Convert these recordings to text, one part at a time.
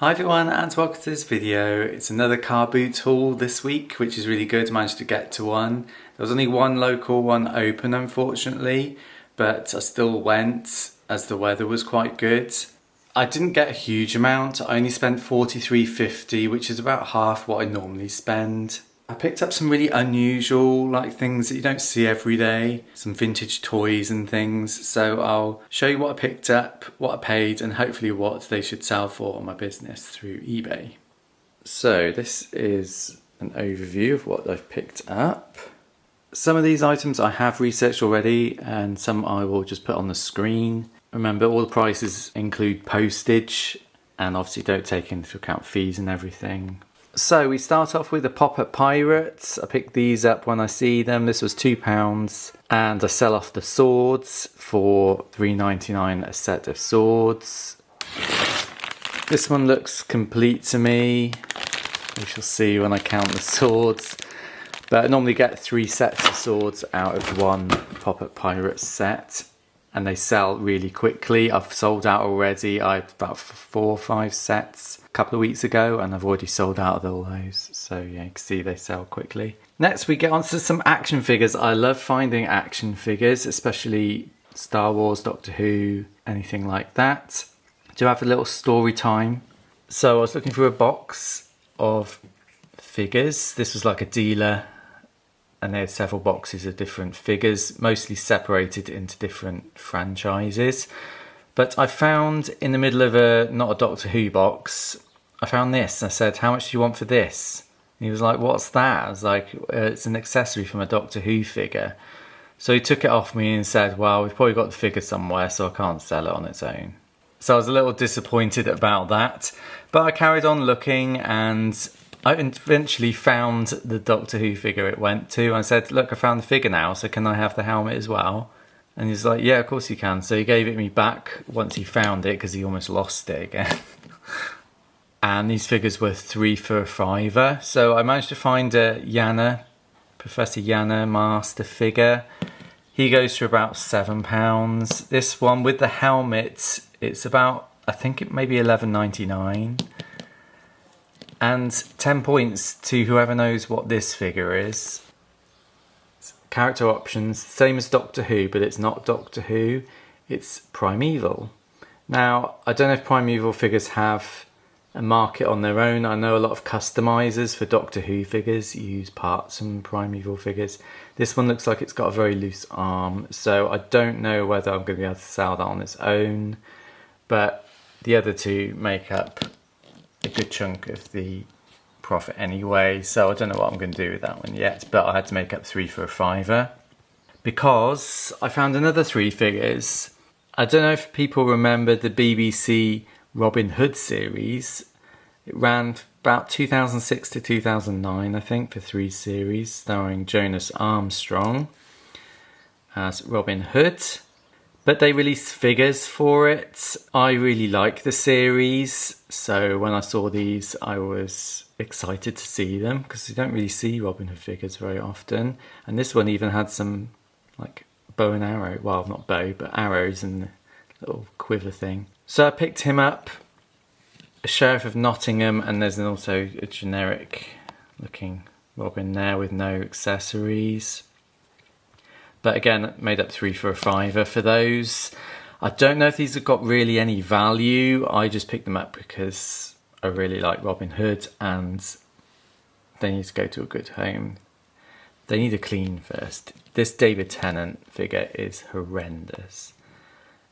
Hi everyone and welcome to this video. It's another car boot haul this week, which is really good. I managed to get to one. There was only one local one open unfortunately, but I still went as the weather was quite good. I didn't get a huge amount. I only spent $43.50, which is about half what I normally spend. I picked up some really unusual things that you don't see every day, some vintage toys and things. So I'll show you what I picked up, what I paid, and hopefully what they should sell for on my business through eBay. So this is an overview of what I've picked up. Some of these items I have researched already and some I will just put on the screen. Remember, all the prices include postage and obviously don't take into account fees and everything. So we start off with the pop-up pirates. I picked these up when I see them. This was £2 and I sell off the swords for $3.99 a set of swords. This one looks complete to me. We shall see when I count the swords. But I normally get 3 sets of swords out of one pop-up pirate set. And they sell really quickly. I've sold out already. I had about 4 or 5 sets a couple of weeks ago and I've already sold out of all those. So yeah, you can see they sell quickly. Next we get on to some action figures. I love finding action figures, especially Star Wars, Doctor Who, anything like that. I do have a little story time. So I was looking for a box of figures. This was like a dealer and they had several boxes of different figures, mostly separated into different franchises. But I found in the middle of not a Doctor Who box, I found this. I said, how much do you want for this? And he was like, what's that? I was like, it's an accessory from a Doctor Who figure. So he took it off me and said, well, we've probably got the figure somewhere, so I can't sell it on its own. So I was a little disappointed about that. But I carried on looking and I eventually found the Doctor Who figure it went to. I said, look, I found the figure now, so can I have the helmet as well? And he's like, yeah, of course you can. So he gave it me back once he found it because he almost lost it again. And these figures were 3 for $5. So I managed to find a Yana, Professor Yana Master figure. He goes for about £7. This one with the helmet, it's about, I think it may be $11.99. And 10 points to whoever knows what this figure is. Character options, same as Doctor Who, but it's not Doctor Who, it's Primeval. Now, I don't know if Primeval figures have a market on their own. I know a lot of customizers for Doctor Who figures use parts from Primeval figures. This one looks like it's got a very loose arm, so I don't know whether I'm going to be able to sell that on its own. But the other two make up a good chunk of the profit anyway, so I don't know what I'm going to do with that one yet, but I had to make up 3 for a £5 because I found another 3 figures. I don't know if people remember the BBC Robin Hood series. It ran about 2006 to 2009, I think, for 3 series, starring Jonas Armstrong as Robin Hood. But they released figures for it. I really like the series, so when I saw these I was excited to see them because you don't really see Robin Hood figures very often. And this one even had some bow and arrow, well not bow but arrows and the little quiver thing. So I picked him up, a Sheriff of Nottingham, and there's also a generic looking Robin there with no accessories. But again, made up 3 for a £5 for those. I don't know if these have got really any value. I just picked them up because I really like Robin Hood and they need to go to a good home. They need a clean first. This David Tennant figure is horrendous.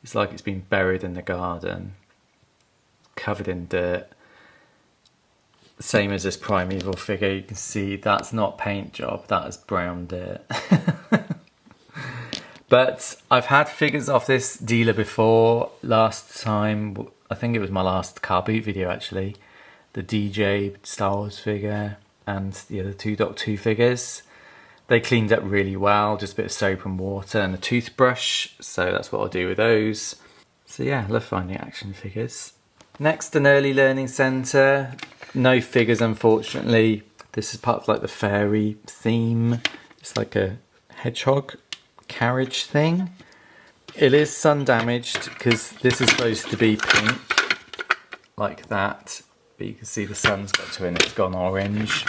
It's like it's been buried in the garden, covered in dirt. Same as this Primeval figure. You can see that's not paint job, that is brown dirt. But I've had figures off this dealer before. Last time, I think it was my last car boot video actually, the DJ Star Wars figure and the other 2 Doctor Who figures. They cleaned up really well, just a bit of soap and water and a toothbrush, so that's what I'll do with those. So yeah, I love finding action figures. Next, an early learning centre. No figures unfortunately. This is part of the fairy theme. It's like a hedgehog carriage thing. It is sun damaged because this is supposed to be pink like that, but you can see the sun's got to it and it's gone orange.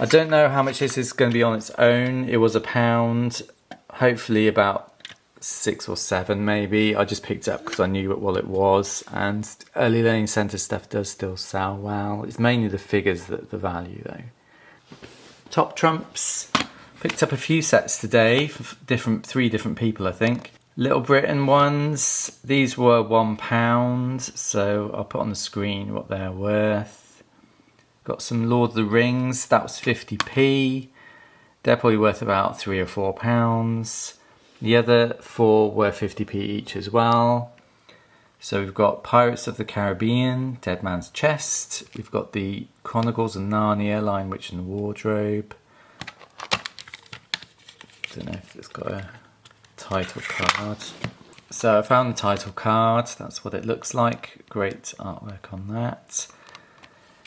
I don't know how much this is going to be on its own. It was £1, hopefully about 6 or 7 maybe. I just picked it up because I knew what it was, and early learning centre stuff does still sell well. It's mainly the figures that the value though. Top trumps. Picked up a few sets today for 3 different people, I think. Little Britain ones. These were £1, so I'll put on the screen what they're worth. Got some Lord of the Rings, that was 50p. They're probably worth about £3 or £4. The other 4 were 50p each as well. So we've got Pirates of the Caribbean, Dead Man's Chest. We've got the Chronicles of Narnia, Lion, Witch and the Wardrobe. Don't know if it's got a title card. So I found the title card, that's what it looks like. Great artwork on that.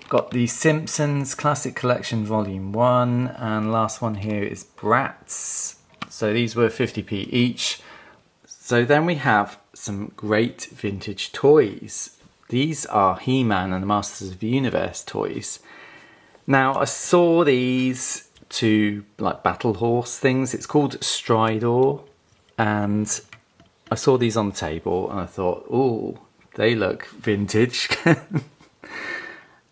Got the Simpsons Classic Collection Volume 1, and last one here is Bratz. So these were 50p each. So then we have some great vintage toys. These are He-Man and the Masters of the Universe toys. Now I saw these 2 like battle horse things. It's called Stridor, and I saw these on the table and I thought, oh, they look vintage.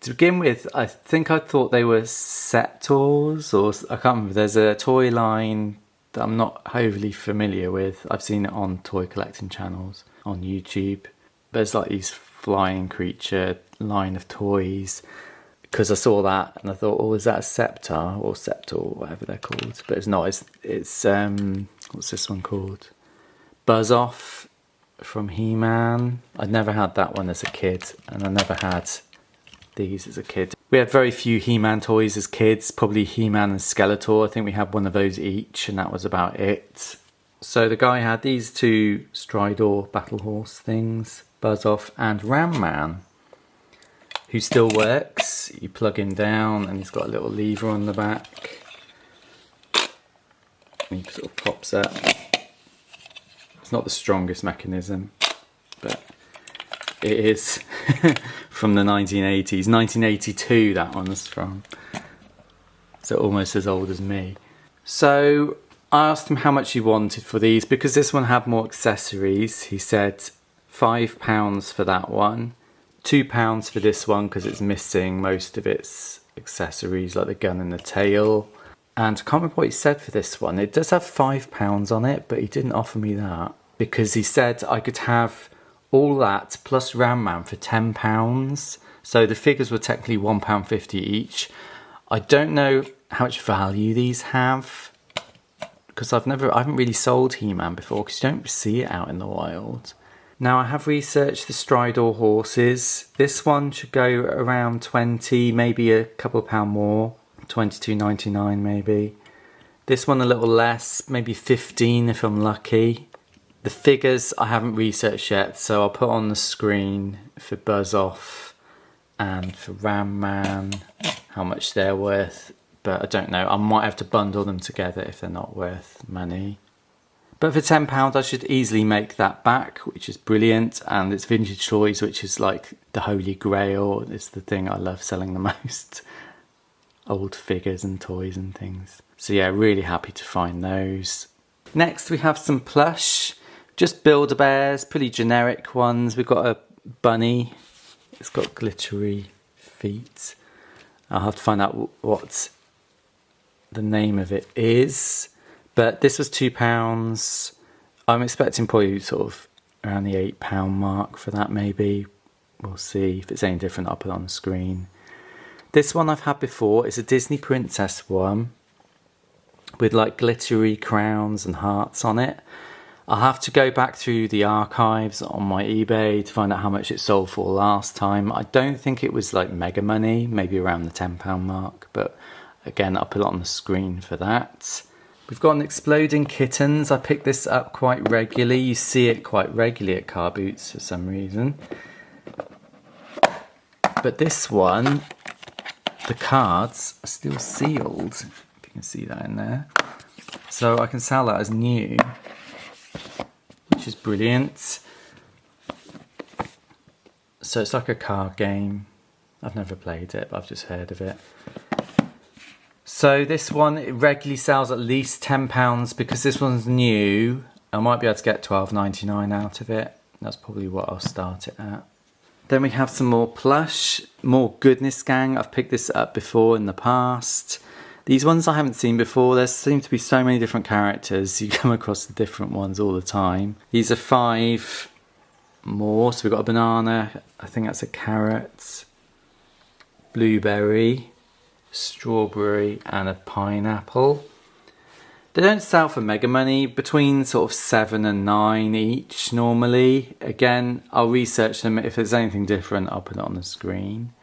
To begin with, I think I thought they were Septors, or I can't remember. There's a toy line that I'm not overly familiar with. I've seen it on toy collecting channels on YouTube. There's like these flying creature line of toys. Because I saw that and I thought, oh, is that a Scepter or Septor, whatever they're called? But it's not. It's what's this one called? Buzz Off from He-Man. I'd never had that one as a kid, and I never had these as a kid. We had very few He-Man toys as kids, probably He-Man and Skeletor. I think we had one of those each, and that was about it. So the guy had these 2 Stridor battle horse things, Buzz Off and Ram Man, who still works. You plug him down and he's got a little lever on the back. And he sort of pops up. It's not the strongest mechanism, but it is from the 1980s. 1982 that one's from. So almost as old as me. So I asked him how much he wanted for these, because this one had more accessories. He said £5 for that one, £2 for this one because it's missing most of its accessories like the gun and the tail. And I can't remember what he said for this one. It does have £5 on it, but he didn't offer me that because he said I could have all that plus Ram Man for £10. So the figures were technically £1.50 each. I don't know how much value these have, because I haven't really sold He-Man before, because you don't see it out in the wild. Now I have researched the Stridor horses. This one should go around 20, maybe a couple of pound more, $22.99 maybe. This one a little less, maybe 15 if I'm lucky. The figures I haven't researched yet, so I'll put on the screen for Buzz Off and for Ram Man how much they're worth, but I don't know. I might have to bundle them together if they're not worth money. But for £10 I should easily make that back, which is brilliant, and it's vintage toys, which is like the holy grail. It's the thing I love selling the most. Old figures and toys and things. So yeah, really happy to find those. Next we have some plush. Just Build-A-Bears, pretty generic ones. We've got a bunny. It's got glittery feet. I'll have to find out what the name of it is. But this was £2. I'm expecting probably sort of around the £8 mark for that maybe. We'll see. If it's any different, I'll put it on the screen. This one I've had before. It's a Disney princess one with like glittery crowns and hearts on it. I'll have to go back through the archives on my eBay to find out how much it sold for last time. I don't think it was like mega money, maybe around the £10 mark, but again, I'll put it on the screen for that. We've got an Exploding Kittens. I pick this up quite regularly. You see it quite regularly at car boots for some reason. But this one, the cards are still sealed, if you can see that in there. So I can sell that as new, which is brilliant. So it's like a card game. I've never played it, but I've just heard of it. So this one, it regularly sells at least £10 because this one's new. I might be able to get £12.99 out of it. That's probably what I'll start it at. Then we have some more plush, more Goodness Gang. I've picked this up before in the past. These ones I haven't seen before. There seem to be so many different characters. You come across the different ones all the time. These are 5 more. So we've got a banana. I think that's a carrot. Blueberry, strawberry and a pineapple. They don't sell for mega money, between sort of 7 and 9 each normally. Again, I'll research them. If there's anything different, I'll put it on the screen.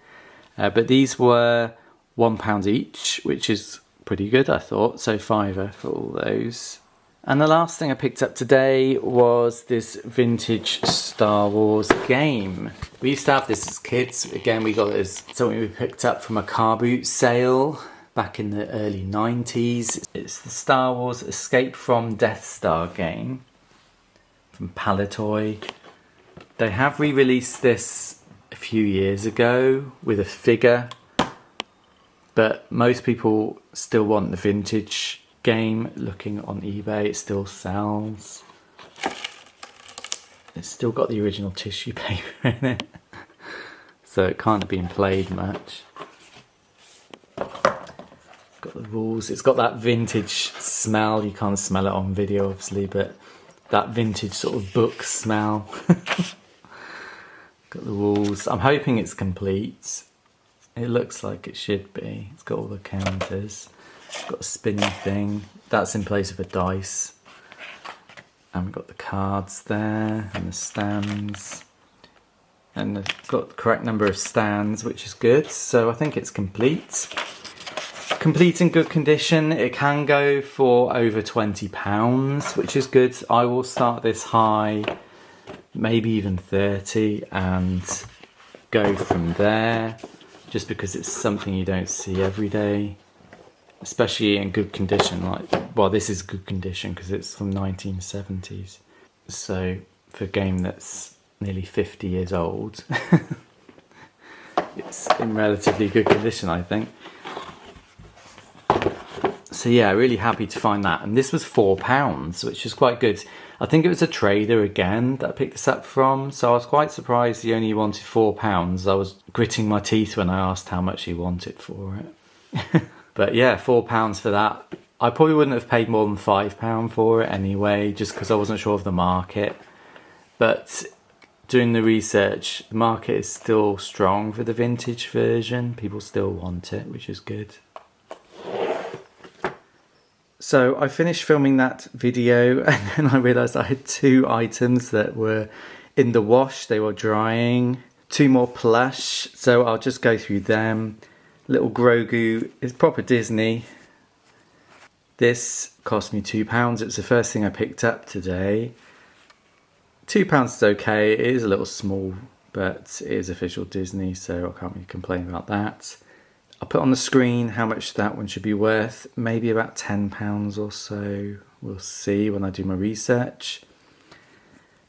But these were £1 each, which is pretty good, I thought. So £5 for all those. And the last thing I picked up today was this vintage Star Wars game. We used to have this as kids. Again, we got it as something we picked up from a car boot sale back in the early 90s. It's the Star Wars Escape from Death Star game from Palitoy. They have re-released this a few years ago with a figure, but most people still want the vintage game. Looking on eBay, it still sells. It's still got the original tissue paper in it, so it can't have been played much. Got the rules. It's got that vintage smell. You can't smell it on video obviously, but that vintage sort of book smell. Got the rules. I'm hoping it's complete. It looks like it should be. It's got all the counters. It's got a spinning thing. That's in place of a dice. And we've got the cards there and the stands. And they've got the correct number of stands, which is good. So I think it's complete. Complete in good condition. It can go for over £20, which is good. I will start this high, maybe even 30, and go from there. Just because it's something you don't see every day. Especially in good condition, well, this is good condition because it's from 1970s. So for a game that's nearly 50 years old, it's in relatively good condition, I think. So yeah, really happy to find that. And this was £4, which is quite good. I think it was a trader again that I picked this up from. So I was quite surprised he only wanted £4. I was gritting my teeth when I asked how much he wanted for it. But yeah, £4 for that. I probably wouldn't have paid more than £5 for it anyway, just because I wasn't sure of the market. But doing the research, the market is still strong for the vintage version. People still want it, which is good. So I finished filming that video and then I realised I had 2 items that were in the wash. They were drying. 2 more plush, so I'll just go through them. Little Grogu is proper Disney. This cost me £2. It's the first thing I picked up today. £2 is okay. It is a little small, but it is official Disney, so I can't really complain about that. I'll put on the screen how much that one should be worth. Maybe about £10 or so. We'll see when I do my research.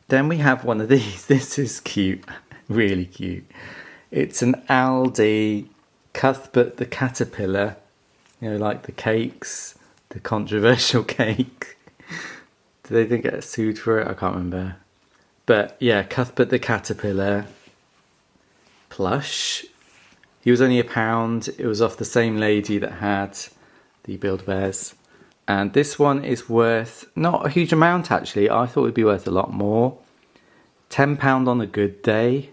Then we have one of these. This is cute. Really cute. It's an Aldi Cuthbert the Caterpillar, you know, like the cakes, the controversial cake. Did they get sued for it? I can't remember. But yeah, Cuthbert the Caterpillar plush. He was only £1. It was off the same lady that had the Build-A-Bears. And this one is worth not a huge amount actually. I thought it would be worth a lot more. £10 on a good day.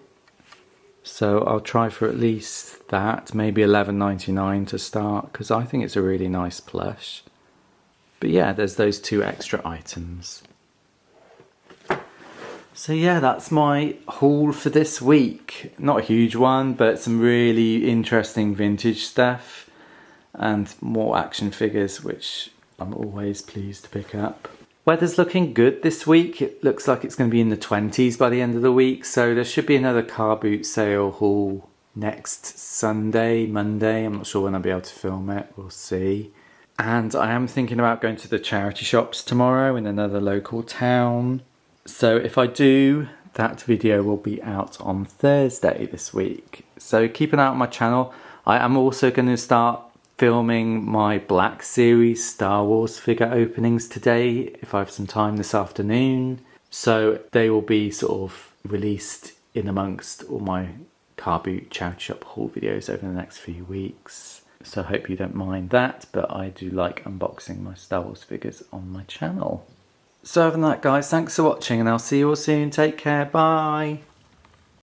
So I'll try for at least that, maybe $11.99 to start, because I think it's a really nice plush. But yeah, there's those 2 extra items. So yeah, that's my haul for this week. Not a huge one, but some really interesting vintage stuff and more action figures, which I'm always pleased to pick up. Weather's looking good this week. It looks like it's going to be in the 20s by the end of the week, so there should be another car boot sale haul next Sunday, Monday. I'm not sure when I'll be able to film it, we'll see. And I am thinking about going to the charity shops tomorrow in another local town. So if I do, that video will be out on Thursday this week. So keep an eye on my channel. I am also going to start filming my Black Series Star Wars figure openings today, if I have some time this afternoon. So they will be sort of released in amongst all my car boot charity shop haul videos over the next few weeks. So I hope you don't mind that, but I do like unboxing my Star Wars figures on my channel. So other than that, guys, thanks for watching and I'll see you all soon. Take care, bye!